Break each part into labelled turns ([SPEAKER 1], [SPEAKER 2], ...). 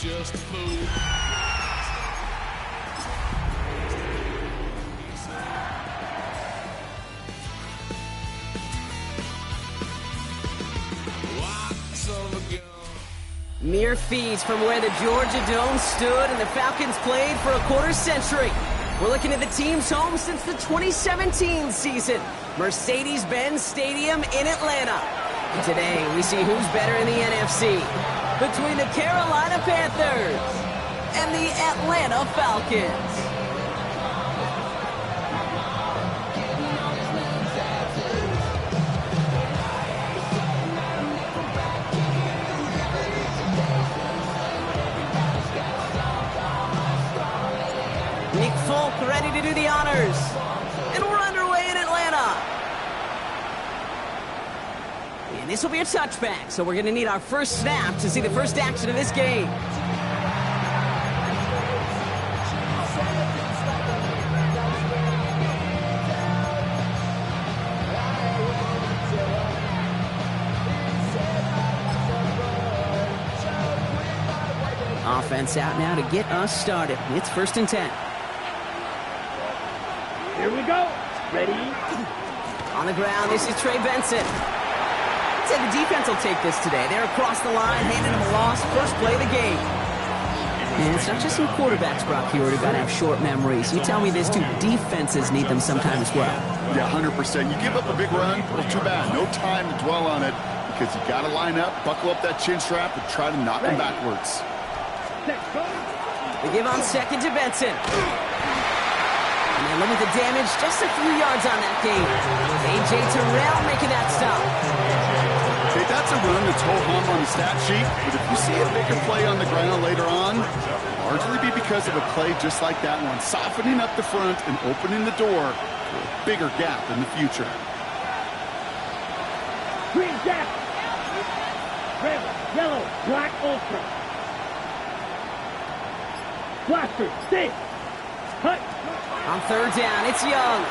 [SPEAKER 1] just a fool.
[SPEAKER 2] Mere feet from where the Georgia Dome stood and the Falcons played for a quarter century. We're looking at the team's home since the 2017 season, Mercedes-Benz Stadium in Atlanta. And today, we see who's better in the NFC between the Carolina Panthers and the Atlanta Falcons. Nick Folk ready to do the honors. And we're underway in Atlanta. And this will be a touchback, so we're going to need our first snap to see the first action of this game. Offense out now to get us started. It's 1st and 10.
[SPEAKER 3] Here we go. Ready?
[SPEAKER 2] On the ground, this is Trey Benson. I'd say the defense will take this today. They're across the line, handing him a loss. First play of the game. And it's not just some quarterbacks, Brock, here who've got to have short memories. You tell me these two defenses need them sometime as well.
[SPEAKER 4] Yeah, 100%. You give up a big run, well, too bad. No time to dwell on it because you got to line up, buckle up that chin strap, and try to knock them backwards.
[SPEAKER 2] They give on second to Benson. And they limit the damage just a few yards on that game. A.J. Terrell making that stop.
[SPEAKER 4] Okay, that's a run that's ho-hum on the stat sheet, but if you see a bigger play on the ground later on, it'll largely be because of a play just like that one, softening up the front and opening the door for a bigger gap in the future.
[SPEAKER 3] Green gap. Red, yellow, black, ultra. Blaster, stay. Cut.
[SPEAKER 2] On third down, it's Young.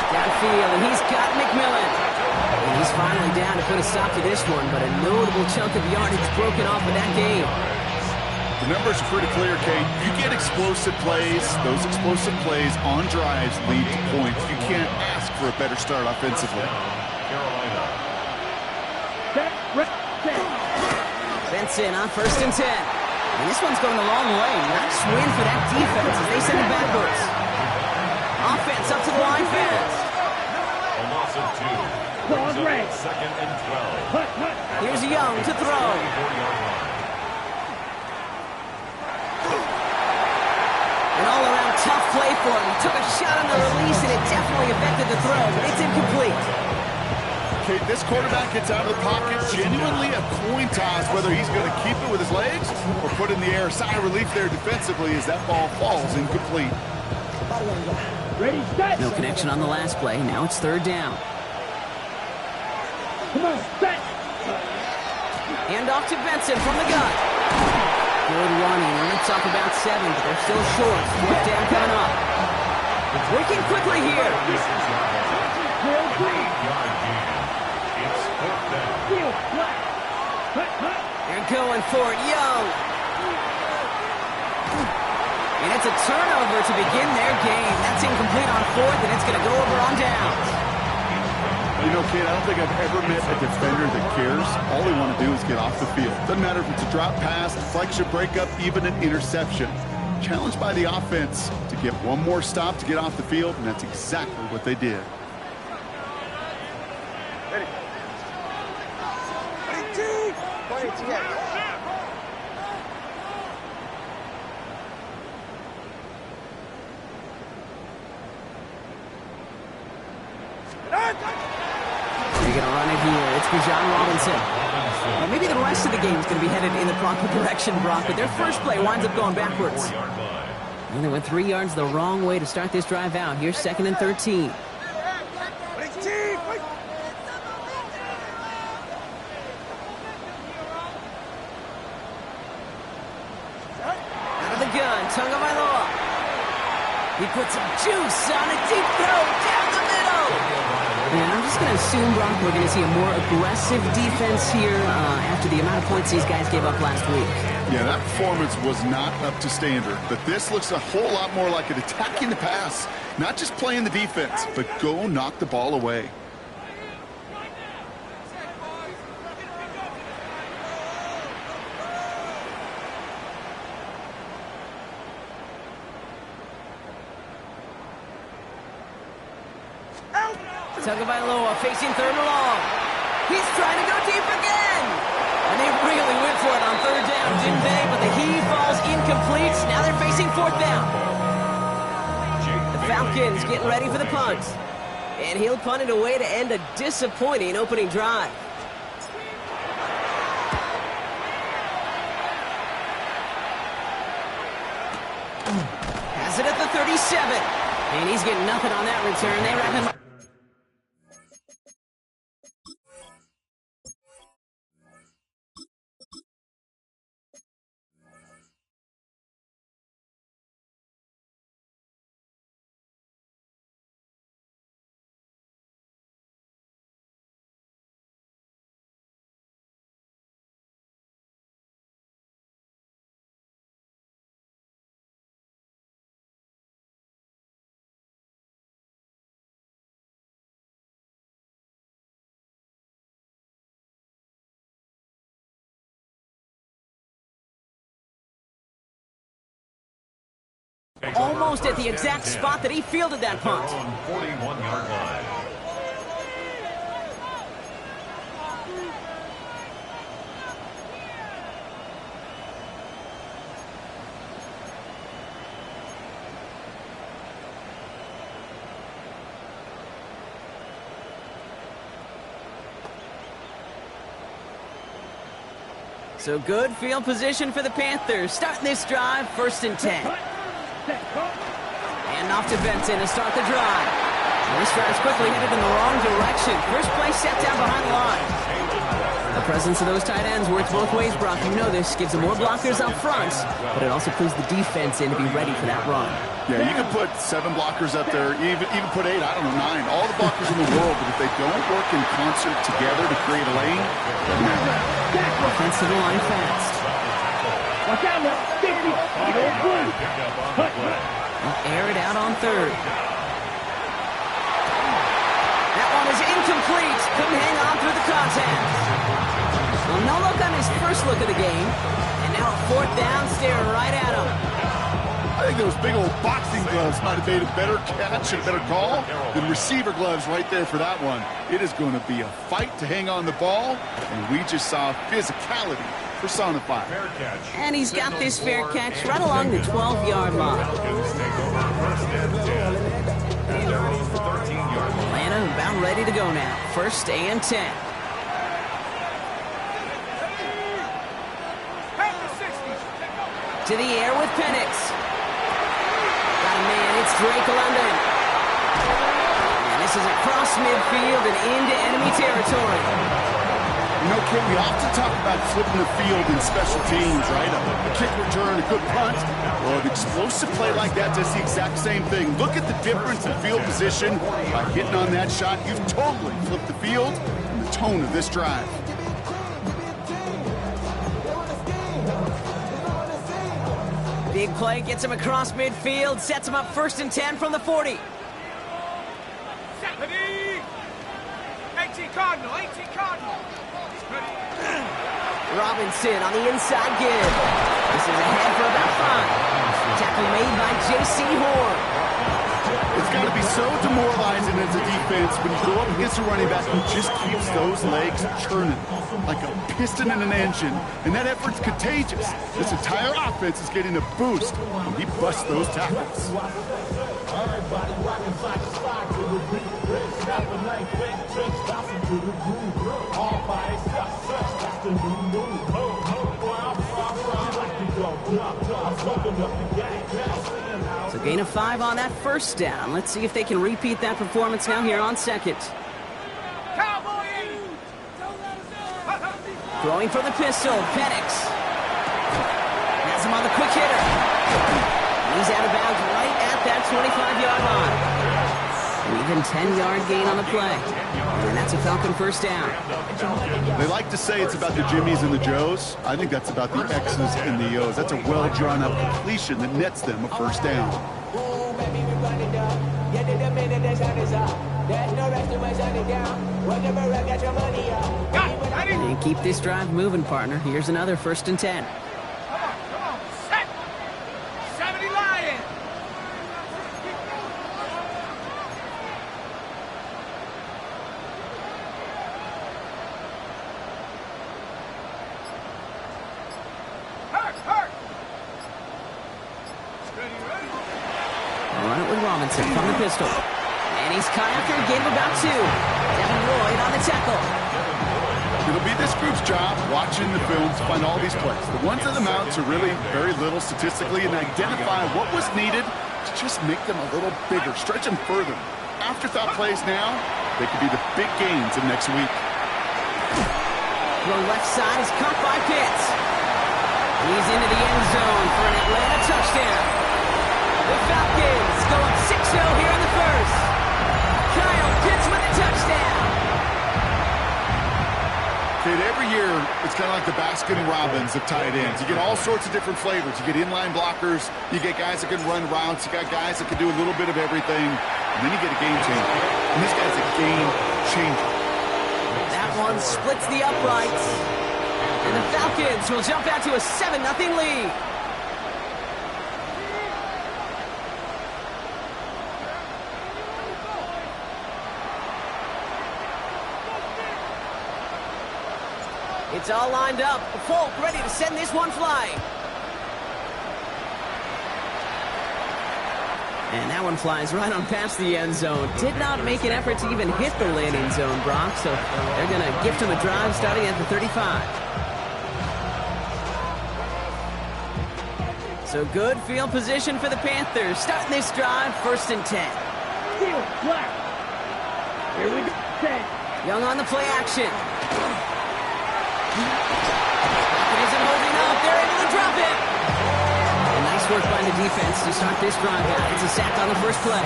[SPEAKER 2] Downfield, and he's got McMillan. And he's finally down to put a stop to this one, but a notable chunk of yardage broken off of that game.
[SPEAKER 4] The numbers are pretty clear, Kate. You get explosive plays. Those explosive plays on drives lead to points. You can't ask for a better start offensively.
[SPEAKER 2] Benson on 1st and 10. And this one's going the wrong way. Nice win for that defense as they send it backwards. Offense up to the line fast.
[SPEAKER 5] A loss of 2. Second and 12.
[SPEAKER 2] Here's Young to throw. An all-around tough play for him. He took a shot on the release, and it definitely affected the throw, but it's incomplete.
[SPEAKER 4] Okay, this quarterback gets out of the pocket, genuinely a coin toss whether he's going to keep it with his legs or put it in the air. Sigh of relief there defensively as that ball falls incomplete.
[SPEAKER 3] Ready, set.
[SPEAKER 2] No connection on the last play. Now it's third down.
[SPEAKER 3] Come on, set.
[SPEAKER 2] Hand off to Benson from the gun. Good running. Limits off about 7, but they're still short. Fourth down coming up. Working quickly here. They're going for it, Young. And it's a turnover to begin their game. That's incomplete on 4th, and it's going to go over on downs.
[SPEAKER 4] You know, Kate, I don't think I've ever met a defender that cares. All they want to do is get off the field. Doesn't matter if it's a drop pass, deflection, breakup, even an interception. Challenged by the offense to get one more stop to get off the field, and that's exactly what they did.
[SPEAKER 2] They're going to run it here. It's Bijan Robinson. Well, maybe the rest of the game is going to be headed in the proper direction, Brock, but their first play winds up going backwards. And they went 3 yards the wrong way to start this drive out. Here's 2nd and 13. Out of the gun, Tagovailoa. He puts some juice on a deep throw down the middle. And I'm just going to assume, Brock, we're going to see a more aggressive defense here after the amount of points these guys gave up last week.
[SPEAKER 4] Yeah, that performance was not up to standard, but this looks a whole lot more like an attacking the pass. Not just playing the defense, but go knock the ball away.
[SPEAKER 2] Tagovailoa facing third and long. He's trying to go deep again. And they really went for it on third down, didn't they? But the heave falls incomplete. Now they're facing fourth down. The Falcons getting ready for the punt. And he'll punt it away to end a disappointing opening drive. Has it at the 37. And he's getting nothing on that return. They wrap him up. Almost at the exact spot that he fielded that punt.
[SPEAKER 5] 41-yard line.
[SPEAKER 2] So good field position for the Panthers. Starting this drive, 1st and 10. And off to Benton to start the drive. And this drive's quickly headed in the wrong direction. First play set down behind the line. The presence of those tight ends works both ways, Brock. You know this. Gives them more blockers up front, but it also clues the defense in to be ready for that run.
[SPEAKER 4] Yeah, you can put 7 blockers up there, even put 8, I don't know, 9. All the blockers in the world, but if they don't work in concert together to create a lane, doesn't matter.
[SPEAKER 2] Offensive line fast.
[SPEAKER 3] Watch out, look. 50.
[SPEAKER 2] They'll air it out on third. That one is incomplete. Couldn't hang on through the contact. Well, no look on his first look of the game. And now a 4th down, staring right at him.
[SPEAKER 4] I think those big old boxing gloves might have made a better catch and a better call than receiver gloves right there for that one. It is going to be a fight to hang on the ball, and we just saw physicality personified.
[SPEAKER 2] And he's got this fair catch right along the 12-yard line. Atlanta about ready to go now. 1st and 10. To the air with Penix. Got a man, it's Drake London. And this is across midfield and into enemy territory.
[SPEAKER 4] You know, Kid, we often talk about flipping the field in special teams, right? A kick return, a good punt. Well, an explosive play like that does the exact same thing. Look at the difference in field position. By hitting on that shot, you've totally flipped the field and the tone of this drive.
[SPEAKER 2] Big play gets him across midfield, sets him up 1st and 10 from the 40.
[SPEAKER 3] 18 Cardinal.
[SPEAKER 2] Robinson on the inside give. This is ahead for about 5. Tackle made by J.C. Horn.
[SPEAKER 4] It's got to be so demoralizing as a defense when you go up against a running back who just keeps those legs churning like a piston in an engine, and that effort's contagious. This entire offense is getting a boost when he busts those tackles.
[SPEAKER 2] So gain of 5 on that 1st down. Let's see if they can repeat that performance now here on 2nd. Throwing for the pistol, Penix. Has him on the quick hitter. He's out of bounds right at that 25-yard line. Even 10-yard gain on the play. And that's a Falcon first down.
[SPEAKER 4] They like to say it's about the Jimmies and the Joes. I think that's about the X's and the O's. That's a well-drawn-up completion that nets them a first down.
[SPEAKER 2] And keep this drive moving, partner. Here's another 1st and 10. From the pistol. And he's caught after a gain of about 2. Devin Lloyd on the tackle.
[SPEAKER 4] It'll be this group's job watching the film to find all these plays. The ones that amount to really very little statistically and identify what was needed to just make them a little bigger, stretch them further. Afterthought plays now, they could be the big gains of next week.
[SPEAKER 2] The left side is caught by Pitts. He's into the end zone for an Atlanta touchdown. The Falcons go up 6-0 here in the first. Kyle Pitts with a touchdown.
[SPEAKER 4] Kid, every year, it's kind of like the Baskin-Robbins of tight ends. You get all sorts of different flavors. You get inline blockers. You get guys that can run routes. You got guys that can do a little bit of everything. And then you get a game changer. And this guy's a game changer.
[SPEAKER 2] That one splits the uprights. And the Falcons will jump out to a 7-0 lead. It's all lined up. Folk ready to send this one flying. And that one flies right on past the end zone. Did not make an effort to even hit the landing zone, Brock. So they're going to gift him a drive starting at the 35. So good field position for the Panthers. Starting this drive, 1st and 10.
[SPEAKER 3] Field black. Here we go. 10.
[SPEAKER 2] Young on the play action. It isn't holding up. They're able to drop it. And nice work by the defense to start this drive out. It's a sack on the first play.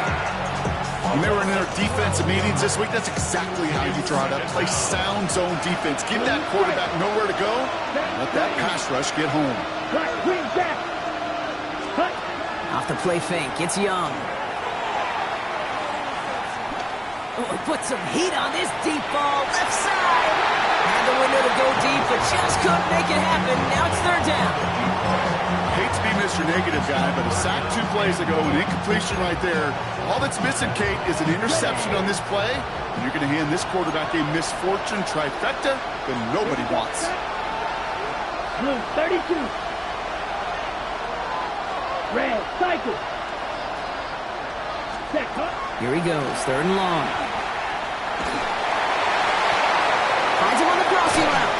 [SPEAKER 4] When they were in their defensive meetings this week, that's exactly how you draw it up. Play sound zone defense. Give that quarterback nowhere to go. Let that pass rush get home.
[SPEAKER 2] Off the play fake. It's Young. Oh, he put some heat on this deep ball. Left side. Had the window to go deep, but just couldn't make it happen. Now it's 3rd down.
[SPEAKER 4] Hate to be Mr. Negative guy, but a sack 2 plays ago, an incompletion right there. All that's missing, Kate, is an interception on this play, and you're going to hand this quarterback a misfortune trifecta that nobody wants.
[SPEAKER 3] Blue 32. Red cycle. Set cut.
[SPEAKER 2] Here he goes, 3rd and long. Finds him on the crossing route.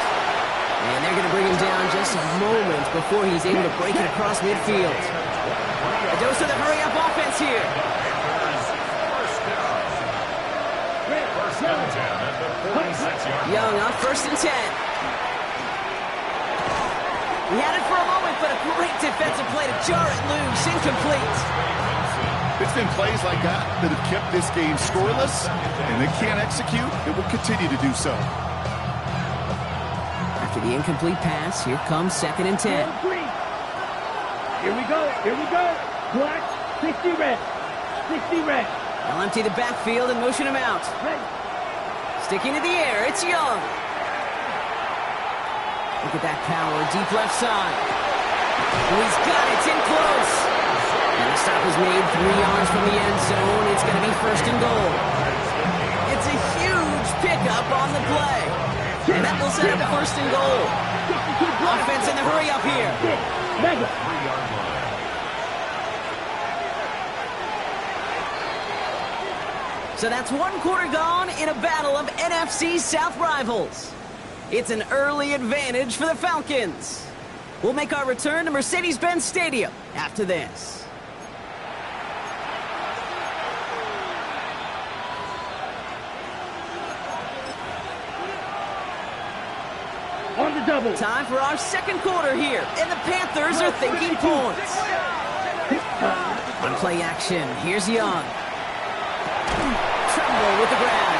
[SPEAKER 2] And they're going to bring him down just a moment before he's able to break it across midfield. A dose of the hurry-up offense here. Young on 1st and 10. He had it for a moment, but a great defensive play to jar it loose. Incomplete.
[SPEAKER 4] It's been plays like that that have kept this game scoreless, and they can't execute. It will continue to do so.
[SPEAKER 2] After the incomplete pass, here comes 2nd and 10.
[SPEAKER 3] Here we go. Here we go. Black, 60 red. 60 red.
[SPEAKER 2] They'll empty the backfield and motion him out.
[SPEAKER 3] Red.
[SPEAKER 2] Sticking to the air, it's Young. Look at that power, deep left side. Oh, he's got it, it's in close. And the stop is made 3 yards from the end zone. It's going to be 1st and goal. It's a huge pickup on the play. And that will set up 1st and goal. Offense in the hurry up here.
[SPEAKER 3] Mega.
[SPEAKER 2] So that's 1 quarter gone in a battle of NFC South rivals. It's an early advantage for the Falcons. We'll make our return to Mercedes-Benz Stadium after this.
[SPEAKER 3] On the double.
[SPEAKER 2] Time for our 2nd quarter here, and the Panthers are thinking points. On play action, here's Young. fumble with the grab.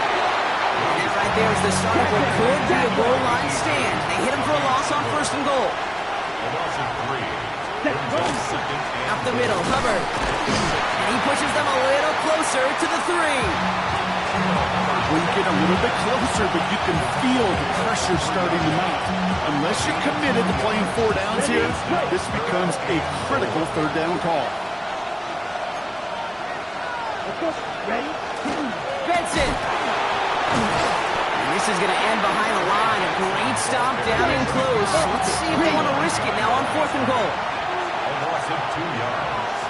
[SPEAKER 2] And that right there is the start of what could be a goal line stand. They hit him for a loss on 1st and goal.
[SPEAKER 5] A loss of 3.
[SPEAKER 2] Up the middle, Hubbard. And he pushes them a little closer to the 3.
[SPEAKER 4] We get a little bit closer, but you can feel the pressure starting to mount. Unless you're committed to playing 4 downs here, this becomes a critical 3rd down call.
[SPEAKER 3] Ready?
[SPEAKER 2] Benson. And this is going to end behind the line. A great stop down in close. Let's see if they want to risk it now on 4th and goal.
[SPEAKER 5] A loss of 2 yards.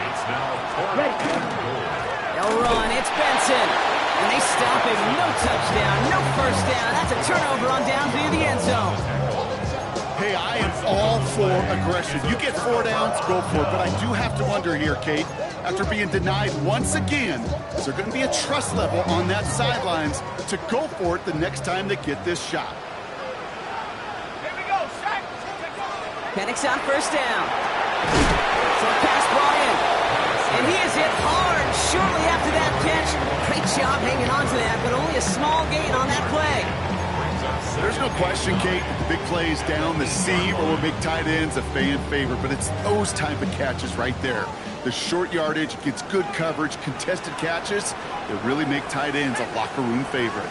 [SPEAKER 5] It's now 4th and goal.
[SPEAKER 2] They'll run. It's Benson. And they stop him. No touchdown. No 1st down. That's a turnover on down near the end zone.
[SPEAKER 4] Hey, I am all for aggression. You get 4 downs, go for it. But I do have to wonder here, Kate, after being denied once again, is there going to be a trust level on that sidelines to go for it the next time they get this shot?
[SPEAKER 2] Penix on 1st down. Short pass, Bryant. And he is hit hard shortly after that catch. Great job hanging on to that, but only a small gain on that play.
[SPEAKER 4] There's no question, Kate, the big plays down the seam or will make tight ends a fan favorite, but it's those type of catches right there. The short yardage gets good coverage, contested catches that really make tight ends a locker room favorite.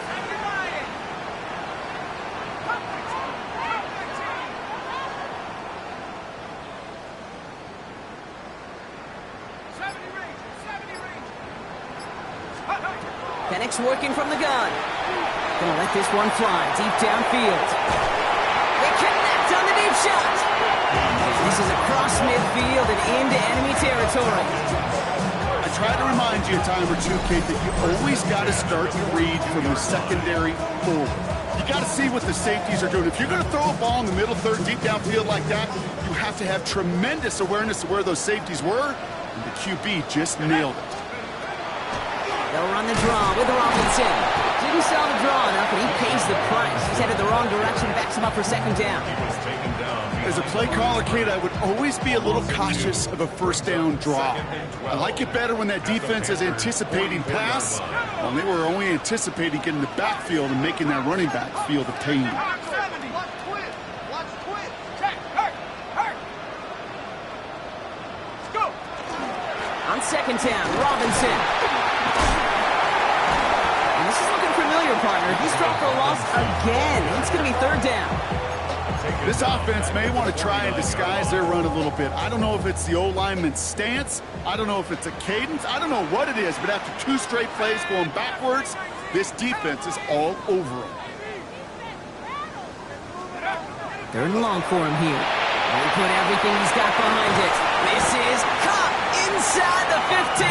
[SPEAKER 2] Penix working from the gun. Gonna let this one fly deep downfield. They connect on the deep shot. This is across midfield and into enemy territory.
[SPEAKER 4] I try to remind you a time or two, Kate, that you always got to start your read from the secondary forward. You got to see what the safeties are doing. If you're going to throw a ball in the middle third, deep downfield like that, you have to have tremendous awareness of where those safeties were, and the QB just nailed it.
[SPEAKER 2] They'll run the draw with Robinson. Didn't sell the draw enough, and he pays the price. He's headed the wrong direction, backs him up for 2nd down.
[SPEAKER 4] As a play caller, Kate, I would always be a little cautious of a 1st down draw. I like it better when that defense is anticipating pass, when they were only anticipating getting the backfield and making that running back feel the pain.
[SPEAKER 2] On 2nd down, Robinson. And this is looking familiar, partner. He's dropped for a loss again. It's going to be 3rd down.
[SPEAKER 4] This offense may want to try and disguise their run a little bit. I don't know if it's the O-lineman's stance. I don't know if it's a cadence. I don't know what it is, but after 2 straight plays going backwards, this defense is all over them.
[SPEAKER 2] 3rd and long for him here. And he put everything he's got behind it. This is caught inside the 15.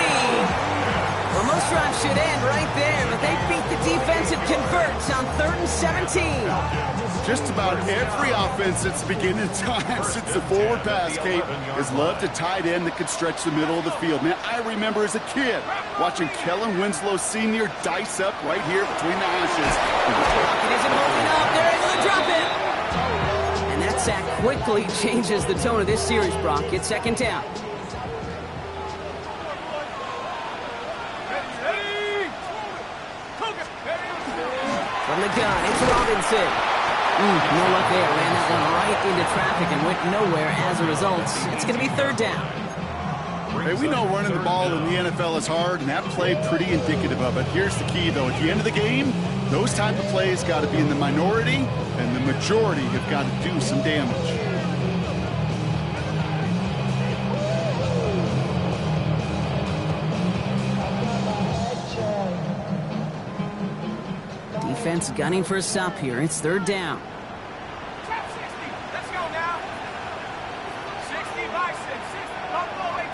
[SPEAKER 2] Well, most drives should end right there, but they beat the defense and converts on 3rd and 17.
[SPEAKER 4] Just about every offense since the beginning of time, since the forward pass, Kate, has loved a tight end that can stretch the middle of the field. Man, I remember as a kid watching Kellen Winslow Sr. dice up right here between the hashes.
[SPEAKER 2] It isn't holding up. They're able to drop it. And that sack quickly changes the tone of this series, Brock. It's 2nd down. From the gun, it's Robinson. No luck there. Ran that one right into traffic and went nowhere as a result. It's going to be 3rd down.
[SPEAKER 4] Hey, we know running the ball in the NFL is hard, and that play pretty indicative of it. Here's the key, though. At the end of the game, those type of plays got to be in the minority, and the majority have got to do some damage.
[SPEAKER 2] Defense gunning for a stop here. It's 3rd down.
[SPEAKER 1] Let's go now. 60 Bison, 60 Buffalo 18.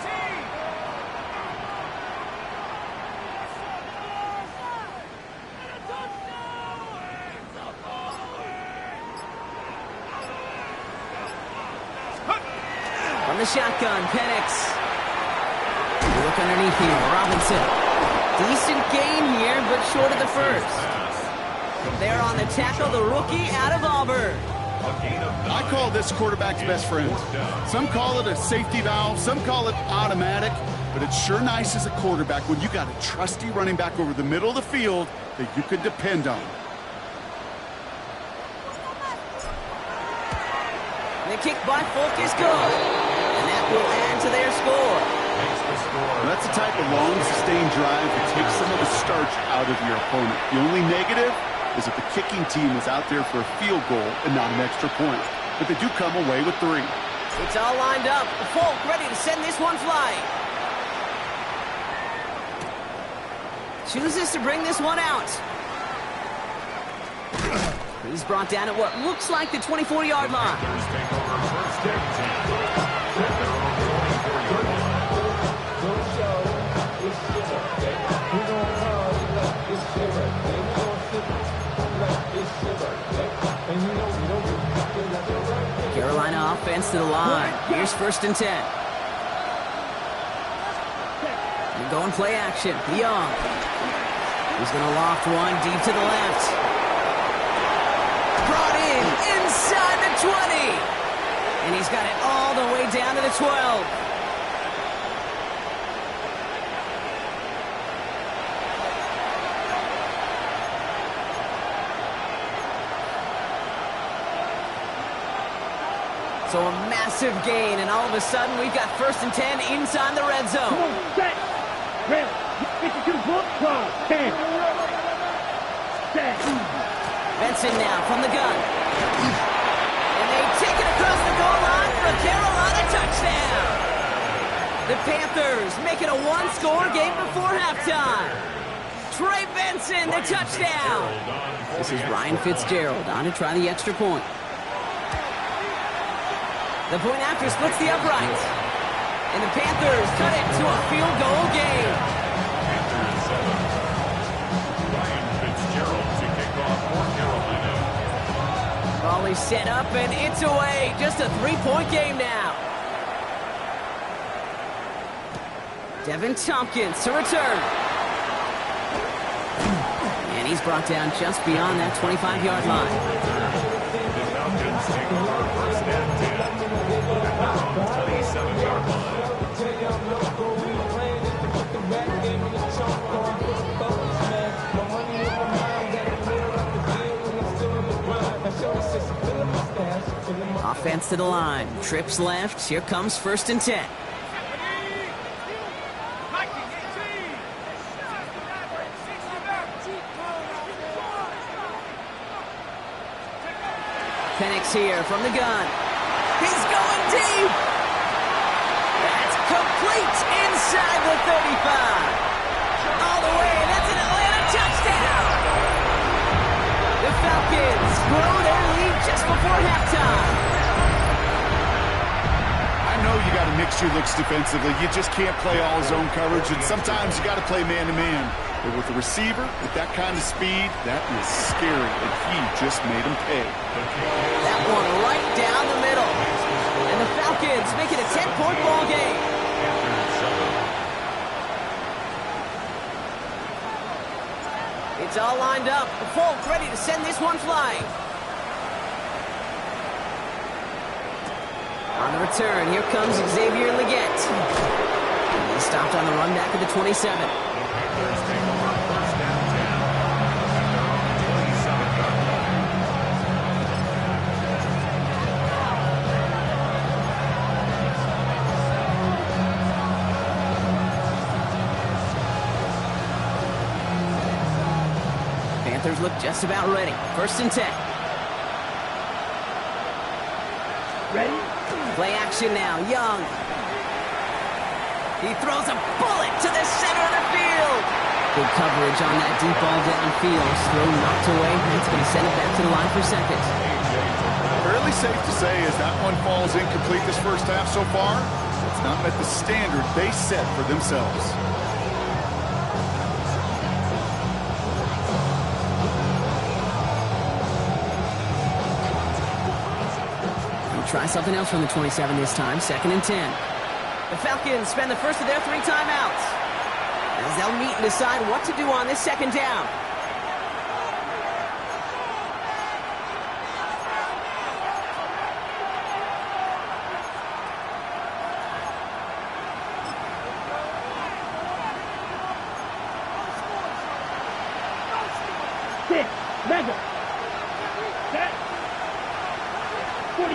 [SPEAKER 2] From the shotgun, Penix. Look underneath here, Robinson. Decent gain here, but short of the 1st. There on the tackle, the rookie out of Auburn.
[SPEAKER 5] A gain of 9.
[SPEAKER 4] I call this quarterback's best friend. Some call it a safety valve, some call it automatic, but it's sure nice as a quarterback when you got a trusty running back over the middle of the field that you can depend on.
[SPEAKER 2] The kick by Folk is good, and that will add to their score.
[SPEAKER 4] That's the type of long, sustained drive that takes some of the starch out of your opponent. The only negative is that the kicking team is out there for a field goal and not an extra point. But they do come away with 3.
[SPEAKER 2] It's all lined up. Folk ready to send this one flying. Chooses to bring this one out. He's brought down at what looks like the 24-yard line. Carolina offense to the line. Here's 1st and 10. They're going play action. Young. He's going to loft one deep to the left. Brought in inside the 20. And he's got it all the way down to the 12. So a massive gain, and all of a sudden we've got 1st and 10 inside the red zone.
[SPEAKER 3] Come on, set. Ready. 52 foot. 10. Set.
[SPEAKER 2] Benson now from the gun. And they take it across the goal line for a Carolina touchdown. The Panthers make it a 1-score game before halftime. Trey Benson, the touchdown. This is Ryan Fitzgerald on to try the extra point. The point after splits the uprights. And the Panthers cut it to a field goal game.
[SPEAKER 5] Ryan Fitzgerald to kick off for Carolina.
[SPEAKER 2] Volley set up and it's away. Just a 3-point game now. Devin Tompkins to return. And he's brought down just beyond that 25-yard line.
[SPEAKER 5] The Falcons take over 1st and 10. At their own 27-yard line.
[SPEAKER 2] Offense to the line. Trips left. Here comes 1st and 10. Penix here from the gun. He's going deep. That's complete inside the 35. All the way. That's an Atlanta touchdown. The Falcons grow their lead just before halftime.
[SPEAKER 4] I know you got to mix your looks defensively. You just can't play all zone coverage, and sometimes you got to play man-to-man. But with a receiver with that kind of speed, that is scary, and he just made him pay.
[SPEAKER 2] That one right down the middle. And the Falcons make it a 10-point ball game. It's all lined up. Folk ready to send this one flying. On the return, here comes Xavier Leggett. He's stopped on the run back of the 27. Panthers look just about ready. 1st and 10.
[SPEAKER 3] Ready?
[SPEAKER 2] Play action now. Young. He throws a bullet to the center of the field. Good coverage on that deep ball downfield. Throw knocked away. It's going to send it back to the line for 2nd.
[SPEAKER 4] Fairly safe to say as that one falls incomplete this first half so far, it's not met the standard they set for themselves.
[SPEAKER 2] Try something else from the 27 this time. 2nd and 10. The Falcons spend the first of their 3 timeouts as they'll meet and decide what to do on this 2nd down.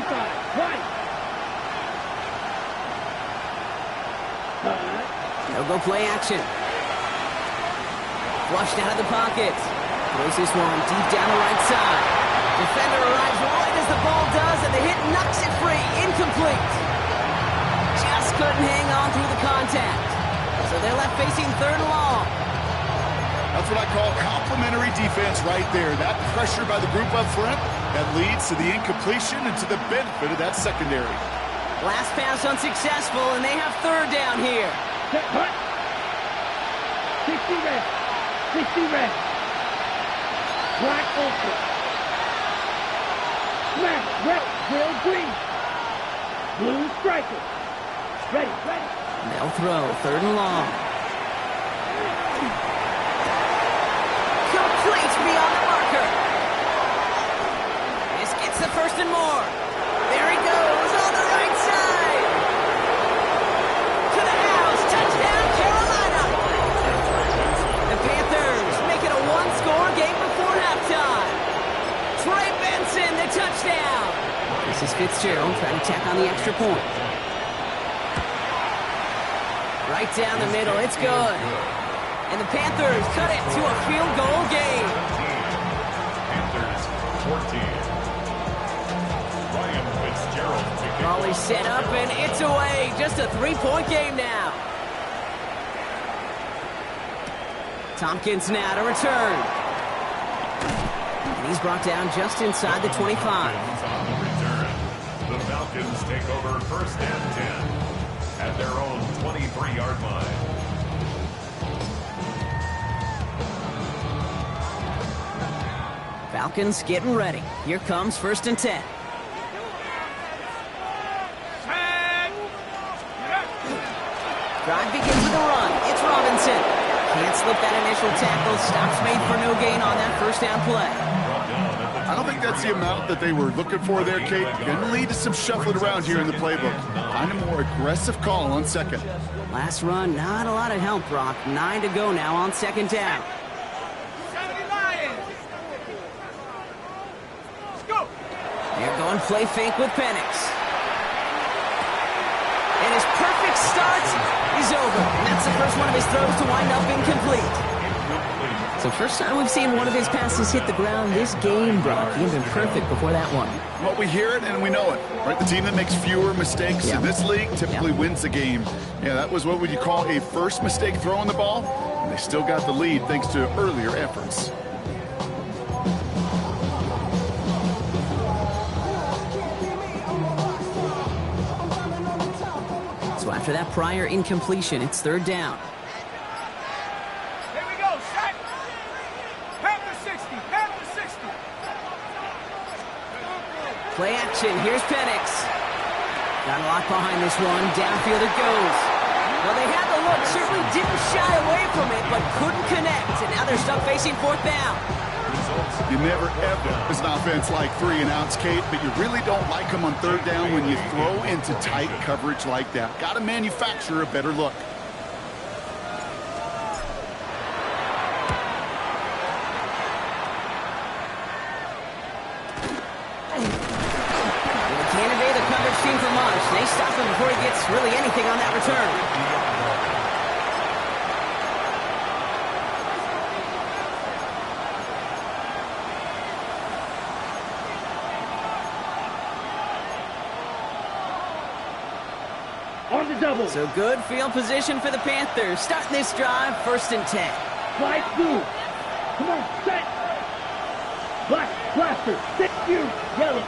[SPEAKER 3] inside. Right.
[SPEAKER 2] They'll go play action. Flushed out of the pocket. Throws this one deep down the right side. Defender arrives right as the ball does, and the hit knocks it free. Incomplete. Just couldn't hang on through the contact. So they're left facing third and long.
[SPEAKER 4] That's what I call complimentary defense right there. That pressure by the group up front, that leads to the incompletion and to the benefit of that secondary.
[SPEAKER 2] Last pass unsuccessful, and they have third down here.
[SPEAKER 3] Set, cut. 60 red. 60 red. Black ultra. Smash, red, grill, green. Blue striker. Ready, ready.
[SPEAKER 2] They'll throw third and long. Complete beyond the marker. This gets the first and more. There he goes on the right side. To the house. Touchdown, Carolina. The Panthers make it a one-score game before halftime. Trey Benson, the touchdown. This is Fitzgerald trying to tack on the extra point. Right down the middle, it's good. And the Panthers cut it to a field goal game.
[SPEAKER 5] Panthers 14. Ryan Fitzgerald kicking.
[SPEAKER 2] Raleigh set up and it's away. Just a three-point game now. Tompkins now to return. And he's brought down just inside the 25.
[SPEAKER 5] On the return. The Falcons take over first and 10 at their own 23-yard line.
[SPEAKER 2] Falcons getting ready. Here comes first and 10. Drive begins with a run. It's Robinson. Can't slip that initial tackle. Stops made for no gain on that first down play.
[SPEAKER 4] I don't think that's the amount that they were looking for there, Kate. Going to lead to some shuffling around here in the playbook. Find a more aggressive call on second.
[SPEAKER 2] Last run, not a lot of help, Brock. 9 to go now on second down.
[SPEAKER 1] 70 Lions. Let's go.
[SPEAKER 2] They're going play fake with Penix. And his perfect start is over. And that's the first one of his throws to wind up incomplete. So first time we've seen one of his passes hit the ground this game, Brock. He's been perfect before that one.
[SPEAKER 4] Well, we hear it and we know it, right? The team that makes fewer mistakes in this league typically wins the game. Yeah, that was what would you call a first mistake throwing the ball, and they still got the lead thanks to earlier efforts.
[SPEAKER 2] So after that prior incompletion, it's third down.
[SPEAKER 1] Here we go. Set. Panther 60. Panther 60.
[SPEAKER 2] Play action. Here's Penix. Got a lot behind this one. Downfield it goes. Well, they had the look. Certainly didn't shy away from it, but couldn't connect. And now they're stuck facing fourth down.
[SPEAKER 4] You never, ever, as an offense, like 3 and outs, Kate, but you really don't like them on third down when you throw into tight coverage like that. Got to manufacture a better look.
[SPEAKER 2] The candidate, the coverage team for Mosh. They stop him before he gets really anything on that return.
[SPEAKER 3] On the double.
[SPEAKER 2] So good field position for the Panthers. Starting this drive, first and 10.
[SPEAKER 3] Slide blue. Come on, set. Black, blaster, set you, yellow.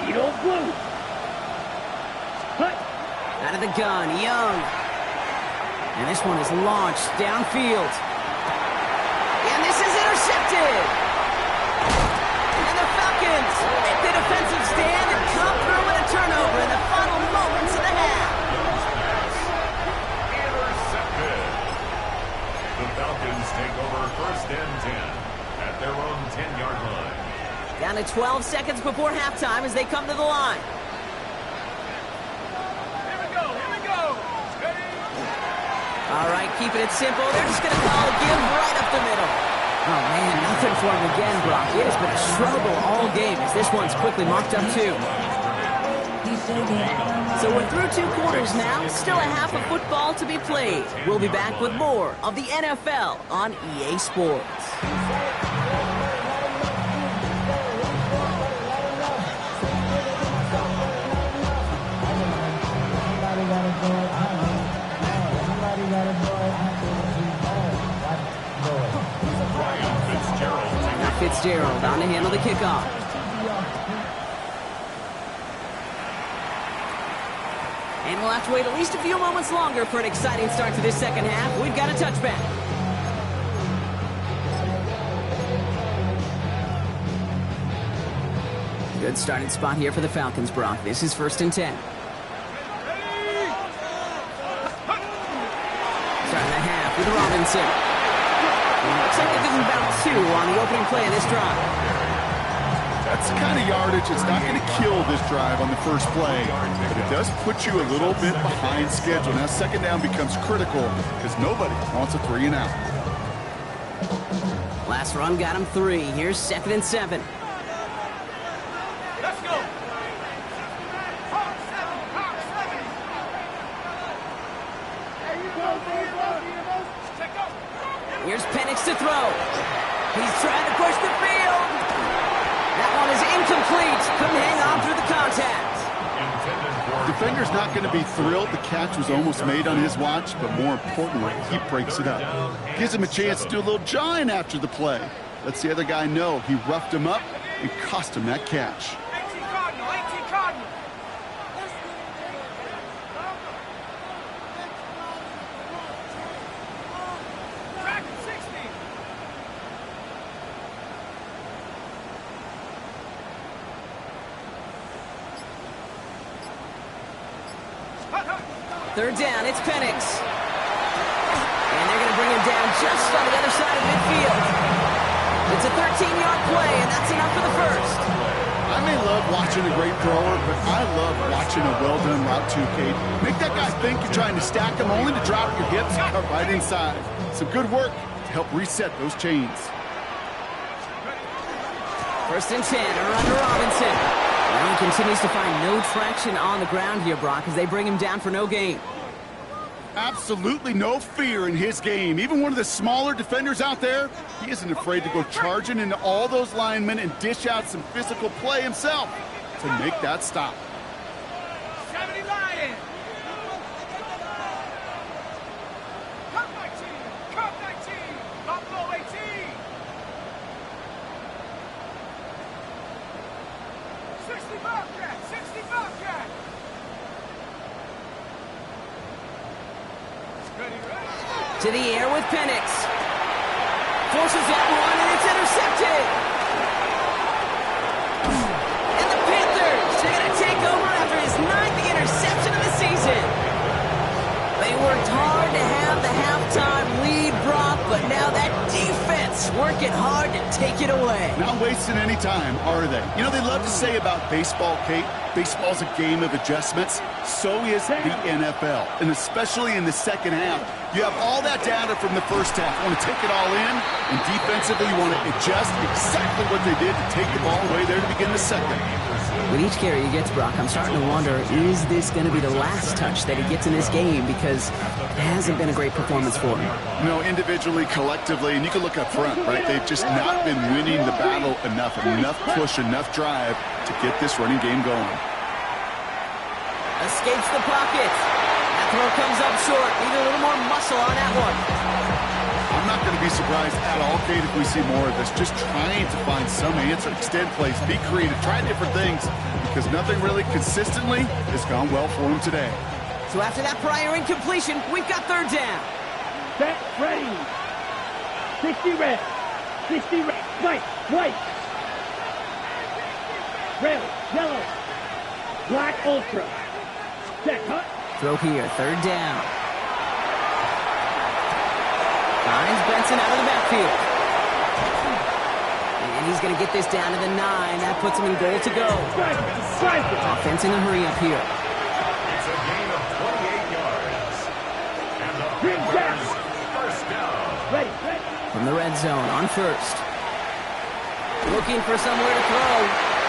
[SPEAKER 3] Beetle blue. Cut.
[SPEAKER 2] Out of the gun, Young. And this one is launched downfield. And this is intercepted. And the Falcons make the defensive stand and come through with a turnover in the final moments of the half.
[SPEAKER 5] Intercepted. The Falcons take over first and 10 at their own 10-yard line.
[SPEAKER 2] Down to 12 seconds before halftime as they come to the line.
[SPEAKER 1] Here we go. Here we go. Ready?
[SPEAKER 2] All right, keeping it simple. They're just going to call a give right up the middle. Oh, man, nothing for him again, Brock. It has been a struggle all game as this one's quickly mocked up, too. So we're through 2 quarters now. Still a half of football to be played. We'll be back with more of the NFL on EA Sports. Fitzgerald on to handle the kickoff. And we'll have to wait at least a few moments longer for an exciting start to this second half. We've got a touchback. Good starting spot here for the Falcons, Brock. This is 1st and 10. Starting the half with Robinson. Looks like they're giving about 2 on the opening play of this drive.
[SPEAKER 4] That's the kind of yardage it's not going to kill this drive on the first play, but it does put you a little bit behind schedule. Now second down becomes critical because nobody wants a 3 and out.
[SPEAKER 2] Last run got him 3. Here's 2nd and 7.
[SPEAKER 1] Let's go.
[SPEAKER 2] Here's Penix to throw. He's trying to push the field. That one is incomplete. Couldn't hang on through the contact.
[SPEAKER 4] Defender's not going to be thrilled. The catch was almost made on his watch, but more importantly, he breaks it up. Gives him a chance to do a little jawing after the play. Lets the other guy know he roughed him up and cost him that catch.
[SPEAKER 1] 18 Cardinal, 18 Cardinal. Track 60.
[SPEAKER 2] Third down, it's Penix. And they're going to bring him down just on the other side of midfield. It's a 13-yard play, and that's enough for the first.
[SPEAKER 4] I may love watching a great thrower, but I love watching a well-done route too, Kate. Make that guy think you're trying to stack him only to drop your hips and cut right inside. Some good work to help reset those chains.
[SPEAKER 2] 1st and 10, or under Robinson. Now he continues to find no traction on the ground here, Brock, as they bring him down for no gain.
[SPEAKER 4] Absolutely no fear in his game. Even one of the smaller defenders out there, he isn't afraid to go charging into all those linemen and dish out some physical play himself to make that stop.
[SPEAKER 1] 70 Lions. Cup 19. Cup 19. Buffalo 18. 60 Bobcat. 60 Bobcat.
[SPEAKER 2] To the air with Penix. Forces that one, and it's intercepted. And the Panthers are going to take over after his 9th interception of the season. They worked hard to have the halftime lead, Brock, but now that defense working hard to take it away.
[SPEAKER 4] Not wasting any time, are they? You know, they love to say about baseball, Kate, baseball's a game of adjustments. So is the NFL, and especially in the second half. You have all that data from the first half. You want to take it all in, and defensively you want to adjust exactly what they did to take the ball away there to begin the second.
[SPEAKER 2] With each carry he gets, Brock, I'm starting to wonder, is this going to be the last touch that he gets in this game? Because it hasn't been a great performance for him.
[SPEAKER 4] You know, individually, collectively, and you can look up front, right? They've just not been winning the battle enough push, enough drive to get this running game going.
[SPEAKER 2] Escapes the pocket. That throw comes up short. Need a little more muscle on that one.
[SPEAKER 4] I'm not going to be surprised at all, Kate, if we see more of this. Just trying to find some answer, extend plays, be creative, try different things, because nothing really consistently has gone well for him today.
[SPEAKER 2] So after that prior incompletion, we've got third down.
[SPEAKER 3] Set, ready. 60 red. 60 red. White. Red, yellow. Black ultra. Set, cut.
[SPEAKER 2] Throw here, third down. Finds Benson out of the backfield. And he's going to get this down to the 9. That puts him in goal to go. Offense in a hurry up here.
[SPEAKER 5] It's a gain of 28 yards. And the Panthers first down.
[SPEAKER 3] Ready.
[SPEAKER 2] from the red zone on first. Looking for somewhere to throw.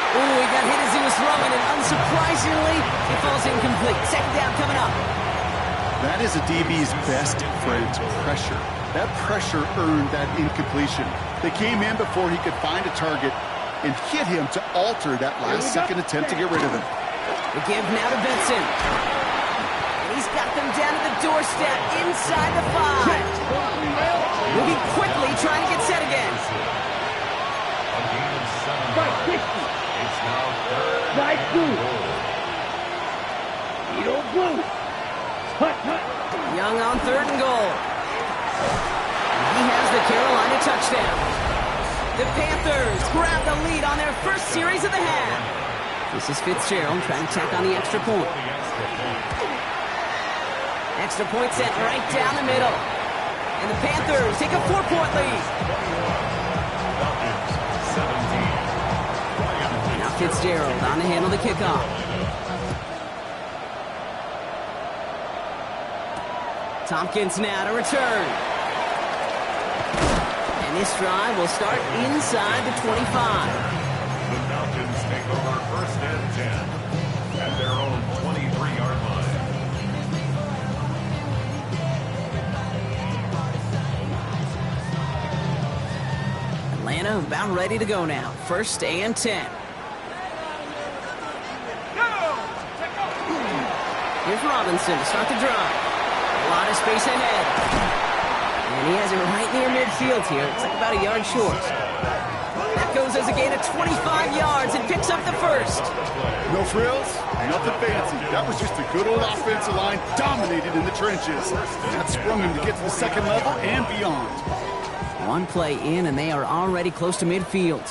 [SPEAKER 2] Ooh, he got hit as he was throwing, and unsurprisingly, he falls incomplete. Second down coming up.
[SPEAKER 4] That is a DB's best friend, pressure. That pressure earned that incompletion. They came in before he could find a target and hit him to alter that last-second attempt to get rid of him.
[SPEAKER 2] The give now to Benson. And he's got them down at the doorstep inside the 5. Moving quickly, trying to get set again.
[SPEAKER 5] A gain of 7 yards. It's now third
[SPEAKER 3] Right
[SPEAKER 5] and
[SPEAKER 3] through.
[SPEAKER 5] goal.
[SPEAKER 3] Edo blue. Hut, hut.
[SPEAKER 2] Young on third and goal. He has the Carolina touchdown. The Panthers grab the lead on their first series of the half. This is Fitzgerald trying to tack on the extra point. Extra point set right down the middle. And the Panthers take a 4-point lead.
[SPEAKER 5] Falcons 17.
[SPEAKER 2] Now Fitzgerald on to handle the kickoff. Tompkins now to return. And this drive will start inside the 25.
[SPEAKER 5] The Falcons take over first and 10 at their own 23-yard line.
[SPEAKER 2] Atlanta about ready to go now. First and 10. Here's Robinson to start the drive. A lot of space ahead. And he has it right near midfield here. It's like about a yard short. That goes as a gain of 25 yards and picks up the first.
[SPEAKER 4] No frills, nothing fancy. That was just a good old offensive line dominated in the trenches. That sprung him to get to the second level and beyond.
[SPEAKER 2] One play in, and they are already close to midfield.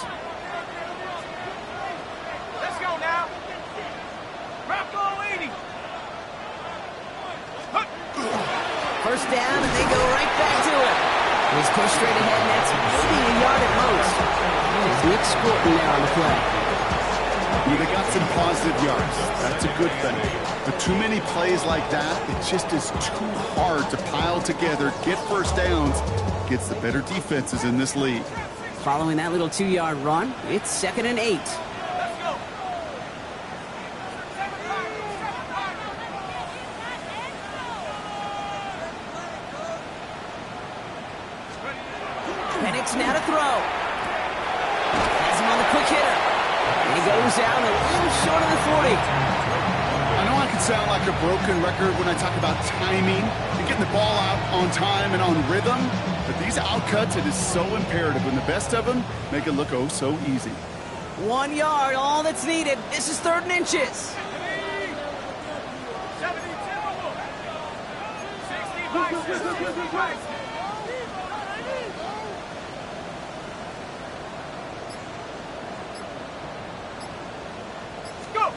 [SPEAKER 1] Let's go now. Rocco 80.
[SPEAKER 2] First down, and they go right back to it. He's pushed straight ahead, and that's maybe a yard at most. There's Nick Scorton there on the play.
[SPEAKER 4] They got some positive yards. That's a good thing. But too many plays like that, it just is too hard to pile together, get first downs, gets the better defenses in this league.
[SPEAKER 2] Following that little 2-yard run, it's 2nd and 8.
[SPEAKER 1] Let's go.
[SPEAKER 2] Penix now to throw. Has him on the quick hitter. And he goes out a little short of the 40.
[SPEAKER 4] I know I can sound like a broken record when I talk about timing and getting the ball out on time and on rhythm, but these outcuts, it is so imperative when the best of them make it look oh so easy.
[SPEAKER 2] 1 yard, all that's needed. This is 3rd and inches.
[SPEAKER 1] 65. Go.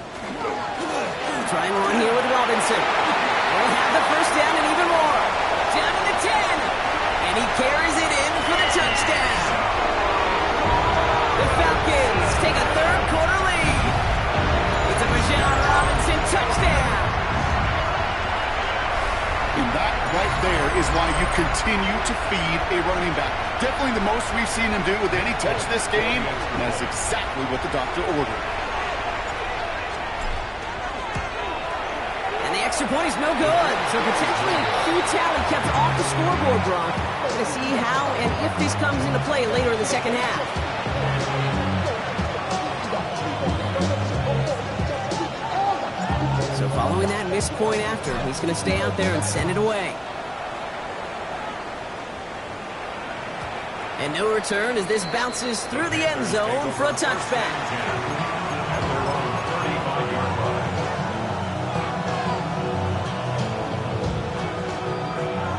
[SPEAKER 2] Try and run here with Robinson. They'll have the first down and even more. Down to the 10. And he carries it in for the touchdown. The Falcons take a 3rd quarter lead. It's a Bijan Robinson touchdown.
[SPEAKER 4] And that right there is why you continue to feed a running back. Definitely the most we've seen him do with any touch this game, and that's exactly what the doctor ordered.
[SPEAKER 2] And the extra point is no good. So potentially a key tally kept off the scoreboard, Brock. We're going to see how and if this comes into play later in the second half. So following that missed point after, he's going to stay out there and send it away. And no return as this bounces through the end zone for a touchback.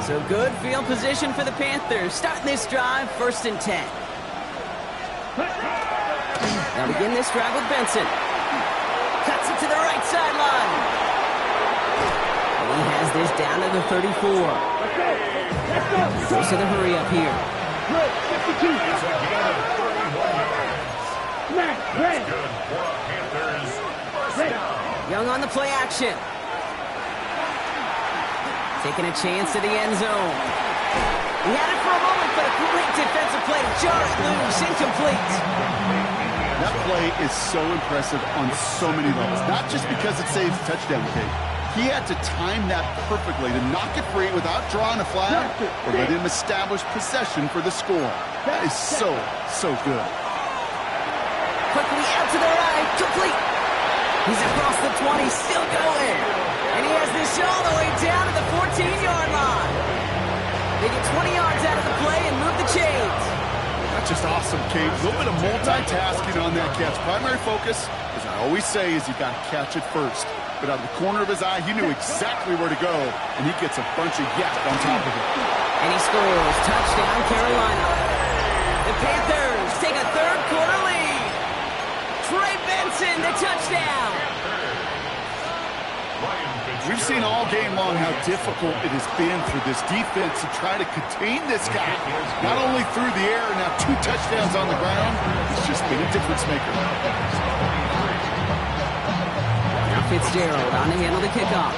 [SPEAKER 2] So good field position for the Panthers. Starting this drive, 1st and 10. Now begin this drive with Benson. Cuts it to the right sideline. And he has this down to the 34.
[SPEAKER 3] Let's go.
[SPEAKER 2] Goes to the hurry up here.
[SPEAKER 3] Good. 52.
[SPEAKER 5] It's a gain of 31 yards.
[SPEAKER 3] Smack. Red.
[SPEAKER 5] Good for the Panthers. First down.
[SPEAKER 2] Young on the play action. Taking a chance to the end zone. He had it for a moment, but a great defensive play to jar it loose, incomplete.
[SPEAKER 4] That play is so impressive on so many levels. Not just because it saves a touchdown kick. He had to time that perfectly to knock it free without drawing a flag or let him establish possession for the score. That is so good.
[SPEAKER 2] Quickly out to the right, complete. He's across the 20, still going. And he has this all the way down to the 14-yard line. They get 20 yards out of the play and move the chains.
[SPEAKER 4] That's just awesome, Kate. A little bit of multitasking on that catch. Primary focus, as I always say, is you got to catch it first. But out of the corner of his eye, he knew exactly where to go, and he gets a bunch of yak on top of it.
[SPEAKER 2] And he scores. Touchdown, Carolina. The Panthers take a third-quarter lead. Trey Benson, the touchdown.
[SPEAKER 4] We've seen all game long how difficult it has been for this defense to try to contain this guy. Not only through the air, now 2 touchdowns on the ground. He's just been a difference maker.
[SPEAKER 2] Now Fitzgerald on to handle the kickoff.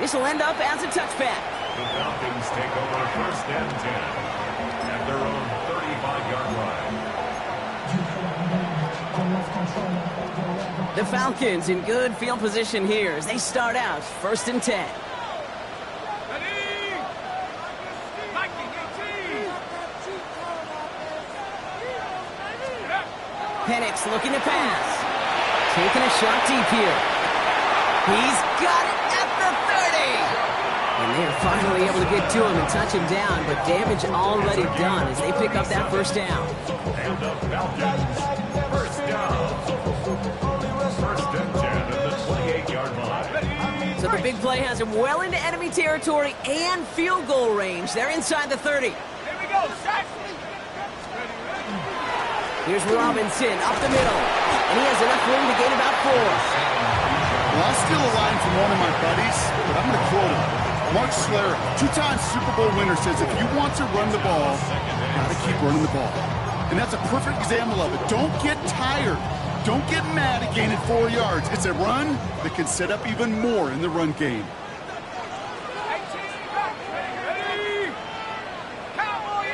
[SPEAKER 2] This will end up as a touchback.
[SPEAKER 5] The Falcons take over first and 10 at their own 35-yard line.
[SPEAKER 2] The Falcons in good field position here as they start out first and 10.
[SPEAKER 1] Ready? Viking 18.
[SPEAKER 2] Penix looking to pass. Taking a shot deep here. He's got it at the 30. And they're finally able to get to him and touch him down, but damage already done as they pick up that first down.
[SPEAKER 5] And the Falcons, first down. First and 10 at the 28-yard line.
[SPEAKER 2] So the big play has him well into enemy territory and field goal range. They're inside the 30.
[SPEAKER 1] Here we go, Sack.
[SPEAKER 2] Here's Robinson up the middle, and he has enough room to gain about 4.
[SPEAKER 4] Well, I'll steal a line from one of my buddies, but I'm going to quote him. Mark Schlereth, 2-time Super Bowl winner, says if you want to run the ball, you got to keep running the ball. And that's a perfect example of it. Don't get tired. Don't get mad at gaining 4 yards. It's a run that can set up even more in the run game.
[SPEAKER 1] 18 back. Ready? Cowboy 80.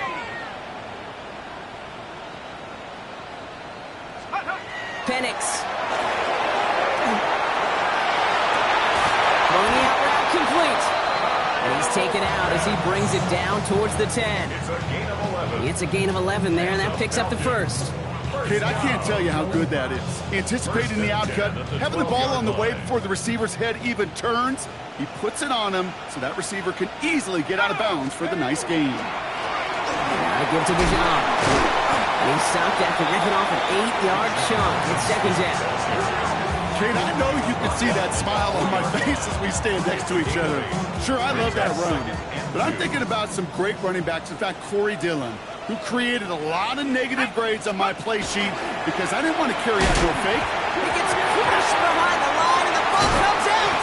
[SPEAKER 2] Penix. Throwing the out route complete. And he's taken out as he brings it down towards the 10.
[SPEAKER 5] It's a gain of 11.
[SPEAKER 2] It's a gain of 11 there, and that picks up the first.
[SPEAKER 4] Kate, I can't tell you how good that is. Anticipating the outcut, having the ball on the way before the receiver's head even turns, he puts it on him so that receiver can easily get out of bounds for the nice gain.
[SPEAKER 2] Now give to Bijan. And he's stopped after ripping off an 8-yard chunk. It's second down.
[SPEAKER 4] Kate, I know you can see that smile on my face as we stand next to each other. Sure, I love that run. But I'm thinking about some great running backs. In fact, Corey Dillon, who created a lot of negative grades on my play sheet because I didn't want to carry out no fake.
[SPEAKER 2] He gets crushed behind the line, and the ball comes out.